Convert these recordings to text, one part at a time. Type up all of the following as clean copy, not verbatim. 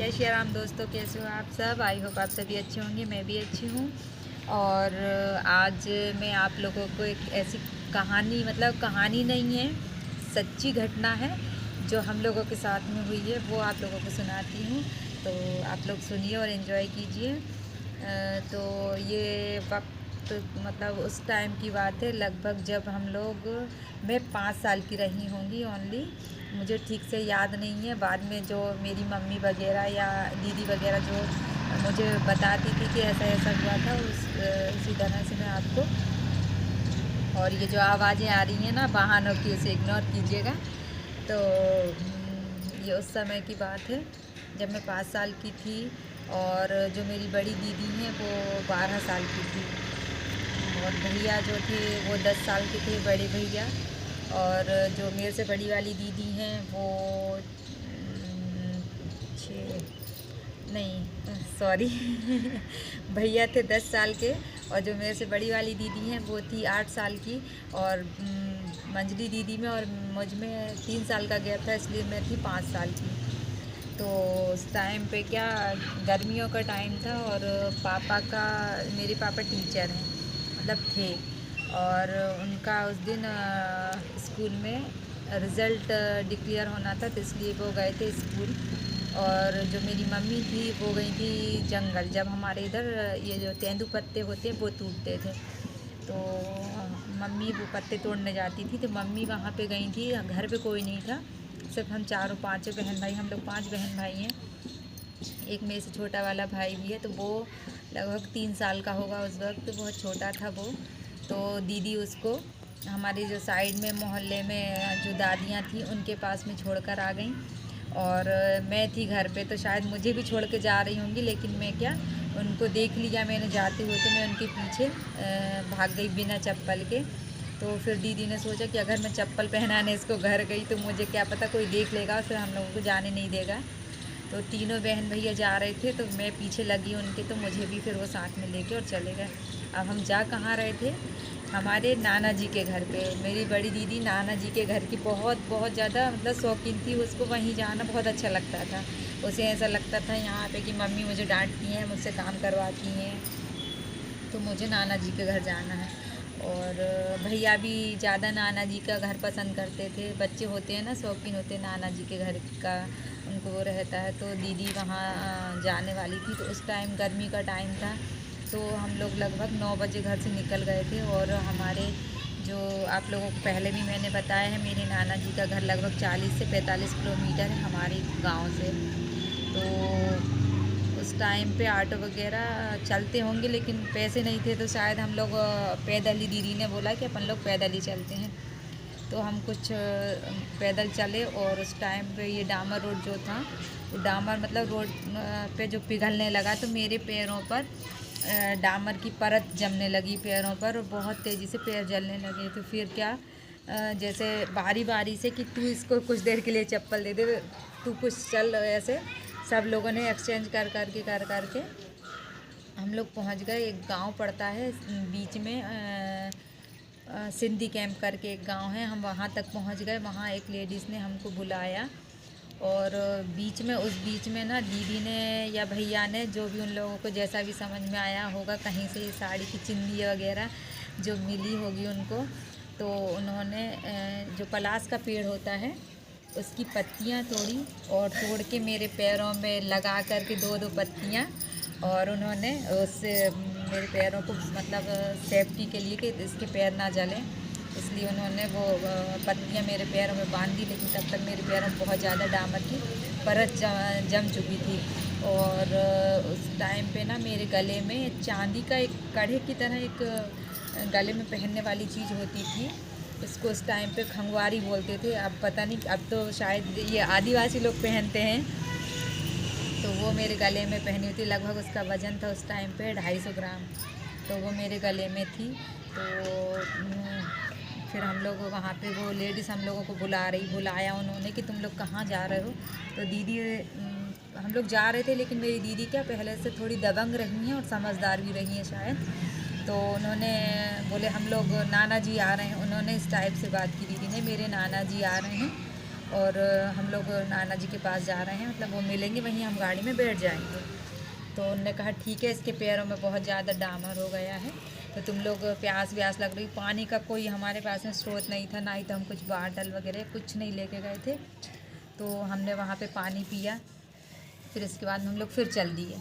जय श्री राम दोस्तों, कैसे हो आप सब। आई होप आप सभी अच्छे होंगे, मैं भी अच्छी हूँ। और आज मैं आप लोगों को एक ऐसी कहानी, मतलब कहानी नहीं है, सच्ची घटना है जो हम लोगों के साथ में हुई है, वो आप लोगों को सुनाती हूँ। तो आप लोग सुनिए और एंजॉय कीजिए। तो ये वक्त, मतलब उस टाइम की बात है, लगभग जब हम लोग, मैं 5 साल की रही होंगी ओनली, मुझे ठीक से याद नहीं है। बाद में जो मेरी मम्मी वगैरह या दीदी वगैरह जो मुझे बताती थी कि ऐसा ऐसा हुआ था, उसी तरह से मैं आपको। और ये जो आवाज़ें आ रही हैं ना वाहनों की, उसे इग्नोर कीजिएगा। तो ये उस समय की बात है जब मैं 5 साल की थी, और जो मेरी बड़ी दीदी हैं वो 12 साल की थी, और भैया जो थे वो 10 साल के थे, बड़े भैया। और जो मेरे से बड़ी वाली दीदी हैं वो 6 नहीं, सॉरी भैया थे 10 साल के, और जो मेरे से बड़ी वाली दीदी हैं वो थी 8 साल की। और मंजली दीदी में और मुझ में 3 साल का गैप था, इसलिए मैं थी 5 साल की। तो उस टाइम पे क्या, गर्मियों का टाइम था, और मेरे पापा टीचर हैं, मतलब थे। और उनका उस दिन स्कूल में रिज़ल्ट डिक्लेयर होना था, तो इसलिए वो गए थे स्कूल। और जो मेरी मम्मी थी वो गई थी जंगल, जब हमारे इधर ये जो तेंदू पत्ते होते हैं वो टूटते थे, तो मम्मी वो पत्ते तोड़ने जाती थी। तो मम्मी वहाँ पे गई थी, घर पे कोई नहीं था, सिर्फ हम चारों पाँचों बहन भाई, हम लोग 5 बहन भाई हैं। एक मेरे से छोटा वाला भाई भी है, तो वो लगभग 3 साल का होगा उस वक्त, बहुत छोटा था वो। तो दीदी उसको हमारे जो साइड में मोहल्ले में जो दादियाँ थी उनके पास में छोड़कर आ गई। और मैं थी घर पे, तो शायद मुझे भी छोड़ के जा रही होंगी, लेकिन मैं क्या, उनको देख लिया मैंने जाते हुए, तो मैं उनके पीछे भाग गई बिना चप्पल के। तो फिर दीदी ने सोचा कि अगर मैं चप्पल पहनाने इसको घर गई तो मुझे क्या पता कोई देख लेगा और फिर हम लोगों को जाने नहीं देगा। तो तीनों बहन भैया जा रहे थे, तो मैं पीछे लगी उनके, तो मुझे भी फिर वो साथ में लेके और चले गए। अब हम जा कहाँ रहे थे, हमारे नाना जी के घर पे। मेरी बड़ी दीदी नाना जी के घर की बहुत बहुत ज़्यादा, मतलब शौकीन थी, उसको वहीं जाना बहुत अच्छा लगता था। उसे ऐसा लगता था यहाँ पे कि मम्मी मुझे डांटती हैं, मुझसे काम करवाती हैं, तो मुझे नाना जी के घर जाना है। और भैया भी ज़्यादा नाना जी का घर पसंद करते थे, बच्चे होते हैं ना, शौकीन होते हैं नाना जी के घर का, उनको वो रहता है। तो दीदी वहाँ जाने वाली थी, तो उस टाइम गर्मी का टाइम था, तो हम लोग लगभग 9 बजे घर से निकल गए थे। और हमारे जो, आप लोगों को पहले भी मैंने बताया है, मेरे नाना जी का घर लगभग 40 से 45 किलोमीटर है हमारे गांव से। तो उस टाइम पे ऑटो वगैरह चलते होंगे, लेकिन पैसे नहीं थे, तो शायद हम लोग पैदल ही, दीदी ने बोला कि अपन लोग पैदल ही चलते हैं। तो हम कुछ पैदल चले, और उस टाइम पे ये डामर रोड जो था, वो डामर मतलब रोड पे जो पिघलने लगा, तो मेरे पैरों पर डामर की परत जमने लगी पैरों पर, और बहुत तेज़ी से पैर जलने लगे। तो फिर क्या, जैसे बारी बारी से कि तू इसको कुछ देर के लिए चप्पल दे दे, तू कुछ चल, ऐसे सब लोगों ने एक्सचेंज कर के हम लोग पहुंच गए। एक गांव पड़ता है बीच में, सिंधी कैंप करके एक गांव है, हम वहां तक पहुंच गए। वहां एक लेडीज़ ने हमको बुलाया, और बीच में, उस बीच में ना दीदी ने या भैया ने, जो भी उन लोगों को जैसा भी समझ में आया होगा, कहीं से ये साड़ी की चिन्नी वगैरह जो मिली होगी उनको, तो उन्होंने जो पलास का पेड़ होता है उसकी पत्तियां तोड़ी, और तोड़ के मेरे पैरों में लगा करके 2-2 पत्तियां, और उन्होंने उससे मेरे पैरों को, मतलब सेफ्टी के लिए कि इसके पैर ना जलें, इसलिए उन्होंने वो पत्तियां मेरे पैरों में बांध दी। लेकिन तब तक मेरे पैरों में बहुत ज़्यादा डामर की परत जम चुकी थी। और उस टाइम पे ना मेरे गले में चांदी का एक कड़े की तरह एक गले में पहनने वाली चीज़ होती थी, इसको उस टाइम पे खंगवारी बोलते थे। अब पता नहीं, अब तो शायद ये आदिवासी लोग पहनते हैं। तो वो मेरे गले में पहनी हुई थी, लगभग उसका वज़न था उस टाइम पे 250 ग्राम, तो वो मेरे गले में थी। तो फिर हम लोग वहाँ पे, वो लेडीज़ हम लोगों को बुलाया उन्होंने कि तुम लोग कहाँ जा रहे हो। तो दीदी, हम लोग जा रहे थे, लेकिन मेरी दीदी क्या पहले से थोड़ी दबंग रही हैं और समझदार भी रही हैं शायद, तो उन्होंने बोले हम लोग नाना जी आ रहे हैं, उन्होंने इस टाइप से बात की दीदी ने, मेरे नाना जी आ रहे हैं। और हम लोग नाना जी के पास जा रहे हैं, मतलब वो मिलेंगे, वहीं हम गाड़ी में बैठ जाएंगे। तो उन्होंने कहा ठीक है, इसके पैरों में बहुत ज़्यादा डामर हो गया है, तो तुम लोग प्यास व्यास लग रही, पानी का कोई हमारे पास में स्रोत नहीं था, ना ही तो हम कुछ बाटल वगैरह कुछ नहीं लेके गए थे। तो हमने वहाँ पे पानी पिया, फिर इसके बाद हम लोग फिर चल दिए।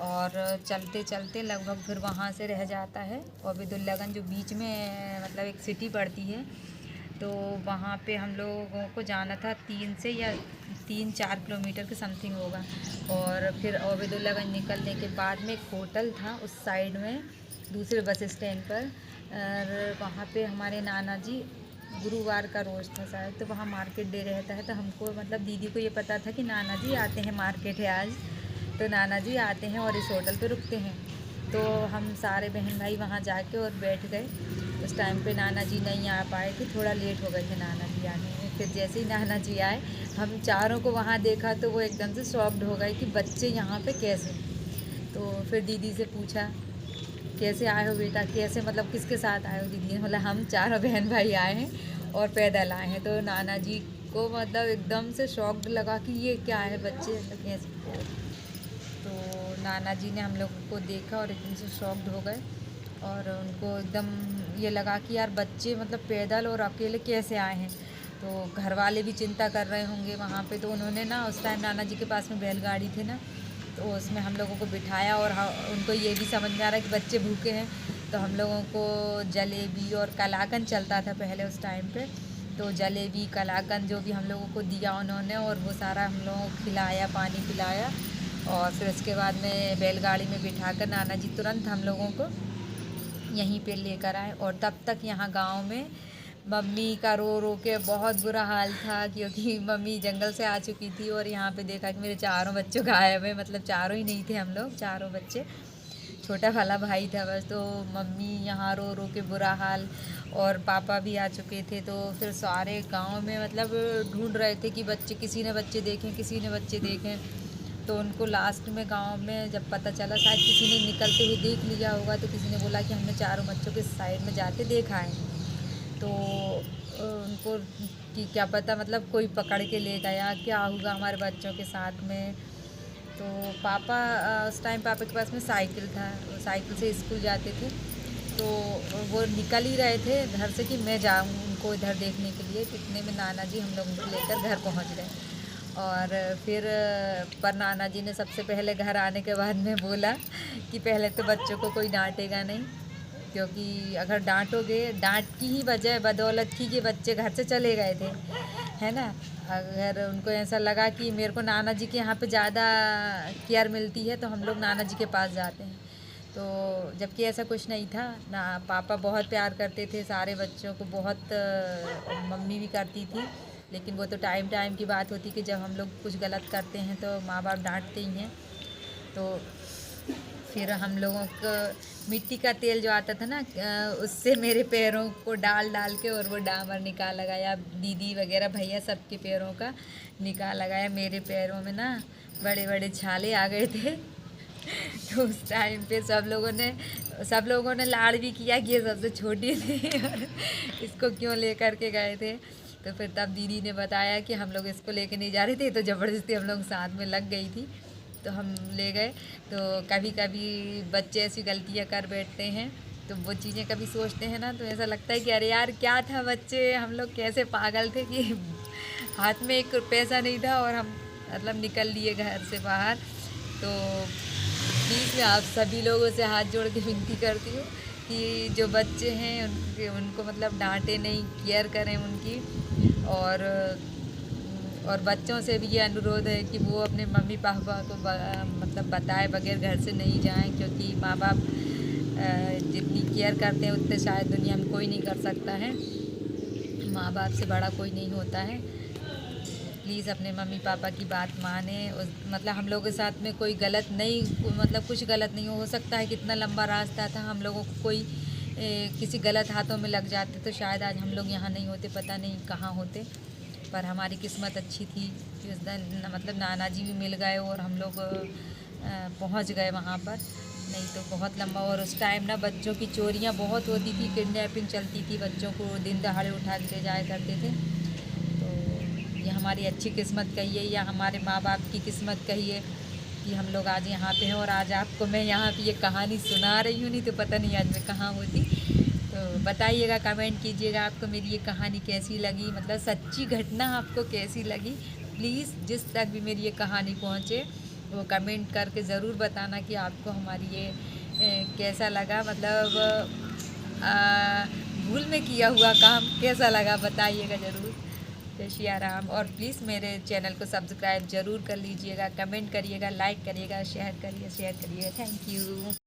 और चलते चलते लगभग फिर वहाँ से रह जाता है ओबेदुल्लागंज, जो बीच में मतलब एक सिटी पड़ती है, तो वहाँ पे हम लोगों को जाना था 3 से 4 किलोमीटर के समथिंग होगा। और फिर ओबेदुल्लागंज निकलने के बाद में एक होटल था उस साइड में, दूसरे बस स्टैंड पर, और वहाँ पे हमारे नाना जी, गुरुवार का रोज़ था शायद, तो वहाँ मार्केट डे रहता है, तो हमको मतलब दीदी को ये पता था कि नाना जी आते हैं, मार्केट है आज, तो नाना जी आते हैं और इस होटल पे रुकते हैं। तो हम सारे बहन भाई वहाँ जाके और बैठ गए। उस टाइम पे नाना जी नहीं आ पाए थे, थोड़ा लेट हो गए थे नाना जी आने में। फिर जैसे ही नाना जी आए, हम चारों को वहाँ देखा तो वो एकदम से शॉक्ड हो गए कि बच्चे यहाँ पे कैसे। तो फिर दीदी से पूछा कैसे आए हो बेटा, कैसे मतलब किसके साथ आए हो? दीदी ने बोला हम चारों बहन भाई आए हैं और पैदल आए हैं। तो नाना जी को मतलब एकदम से शॉक्ड लगा कि ये क्या है, बच्चे मतलब कैसे। तो नाना जी ने हम लोगों को देखा और एकदम से शॉक्ड हो गए, और उनको एकदम ये लगा कि यार बच्चे मतलब पैदल और अकेले कैसे आए हैं। तो घर वाले भी चिंता कर रहे होंगे वहाँ पे, तो उन्होंने ना उस टाइम नाना जी के पास में बैलगाड़ी थी ना, तो उसमें हम लोगों को बिठाया, और उनको ये भी समझ में आ रहा है कि बच्चे भूखे हैं, तो हम लोगों को जलेबी और कलाकंद चलता था पहले उस टाइम पे, तो जलेबी कलाकंद जो भी हम लोगों को दिया उन्होंने, और वो सारा हम लोगों को खिलाया, पानी पिलाया। और फिर उसके बाद में बैलगाड़ी में बिठाकर नाना जी तुरंत हम लोगों को यहीं पे लेकर आए। और तब तक यहाँ गांव में मम्मी का रो रो के बहुत बुरा हाल था, क्योंकि मम्मी जंगल से आ चुकी थी, और यहाँ पे देखा कि मेरे चारों बच्चों गायब है, मतलब चारों ही नहीं थे हम लोग, चारों बच्चे, छोटा वाला भाई था बस। तो मम्मी यहाँ रो रो के बुरा हाल, और पापा भी आ चुके थे। तो फिर सारे गांव में मतलब ढूंढ रहे थे कि बच्चे, किसी ने बच्चे देखें, किसी ने बच्चे देखें। तो उनको लास्ट में गांव में जब पता चला, शायद किसी ने निकलते हुए देख लिया होगा, तो किसी ने बोला कि हमने चारों बच्चों के साइड में जाते देखा है। तो उनको कि क्या पता मतलब कोई पकड़ के ले गया, क्या होगा हमारे बच्चों के साथ में। तो पापा उस टाइम पापा के पास में साइकिल था, वो साइकिल से स्कूल जाते थे, तो वो निकल ही रहे थे घर से कि मैं जाऊँ उनको इधर देखने के लिए। तो इतने में नाना जी हम लोगों को लेकर घर पहुंच गए। और फिर पर नाना जी ने सबसे पहले घर आने के बाद में बोला कि पहले तो बच्चों को कोई डांटेगा नहीं, क्योंकि अगर डांटोगे, डांट की ही वजह बदौलत थी कि बच्चे घर से चले गए थे, है ना। अगर उनको ऐसा लगा कि मेरे को नाना जी के यहाँ पे ज़्यादा केयर मिलती है, तो हम लोग नाना जी के पास जाते हैं। तो जबकि ऐसा कुछ नहीं था ना, पापा बहुत प्यार करते थे सारे बच्चों को, बहुत मम्मी भी करती थी, लेकिन वो तो टाइम टाइम की बात होती कि जब हम लोग कुछ गलत करते हैं तो माँ बाप डांटते ही हैं। तो फिर हम लोगों को मिट्टी का तेल जो आता था ना, उससे मेरे पैरों को डाल डाल के और वो डामर निकाल लगाया, दीदी वगैरह भैया सबके पैरों का निकाल लगाया। मेरे पैरों में ना बड़े बड़े छाले आ गए थे। तो उस टाइम पे सब लोगों ने लाड़ भी किया कि ये सबसे छोटी थी और इसको क्यों लेकर के गए थे। तो फिर तब दीदी ने बताया कि हम लोग इसको लेके नहीं जा रहे थे, तो ज़बरदस्ती हम लोग साथ में लग गई थी, तो हम ले गए। तो कभी कभी बच्चे ऐसी गलतियाँ कर बैठते हैं, तो वो चीज़ें कभी सोचते हैं ना, तो ऐसा लगता है कि अरे यार क्या था, बच्चे हम लोग कैसे पागल थे कि हाथ में एक पैसा नहीं था और हम मतलब निकल लिए घर से बाहर। तो प्लीज़ मैं आप सभी लोगों से हाथ जोड़ के विनती करती हूँ कि जो बच्चे हैं उनको मतलब डांटे नहीं, केयर करें उनकी। और बच्चों से भी ये अनुरोध है कि वो अपने मम्मी पापा को मतलब बताए बगैर घर से नहीं जाएं, क्योंकि माँ बाप जितनी केयर करते हैं उतने शायद दुनिया में कोई नहीं कर सकता है। माँ बाप से बड़ा कोई नहीं होता है। प्लीज़ अपने मम्मी पापा की बात माने। मतलब हम लोगों के साथ में कोई गलत नहीं, मतलब कुछ गलत नहीं हो सकता है, कितना लंबा रास्ता था, हम लोगों को कोई किसी गलत हाथों में लग जाते तो शायद आज हम लोग यहाँ नहीं होते, पता नहीं कहाँ होते। पर हमारी किस्मत अच्छी थी कि उस दिन मतलब नाना जी भी मिल गए और हम लोग पहुँच गए वहाँ पर, नहीं तो बहुत लंबा। और उस टाइम ना बच्चों की चोरियाँ बहुत होती थी, किडनैपिंग चलती थी, बच्चों को दिन दहाड़े उठा के ले जाया करते थे। तो ये हमारे हमारी अच्छी किस्मत कहिए या हमारे माँ बाप की किस्मत कहिए कि हम लोग आज यहाँ पे हैं। और आज आपको मैं यहाँ पे ये कहानी सुना रही हूँ, नहीं तो पता नहीं आज मैं कहाँ होती। तो बताइएगा, कमेंट कीजिएगा आपको मेरी ये कहानी कैसी लगी, मतलब सच्ची घटना आपको कैसी लगी। प्लीज़ जिस तक भी मेरी ये कहानी पहुँचे वो कमेंट करके ज़रूर बताना कि आपको हमारी ये कैसा लगा, मतलब भूल में किया हुआ काम कैसा लगा, बताइएगा ज़रूर। जय सिया राम। और प्लीज़ मेरे चैनल को सब्सक्राइब ज़रूर कर लीजिएगा, कमेंट करिएगा, लाइक करिएगा, शेयर करिएगा। Thank you.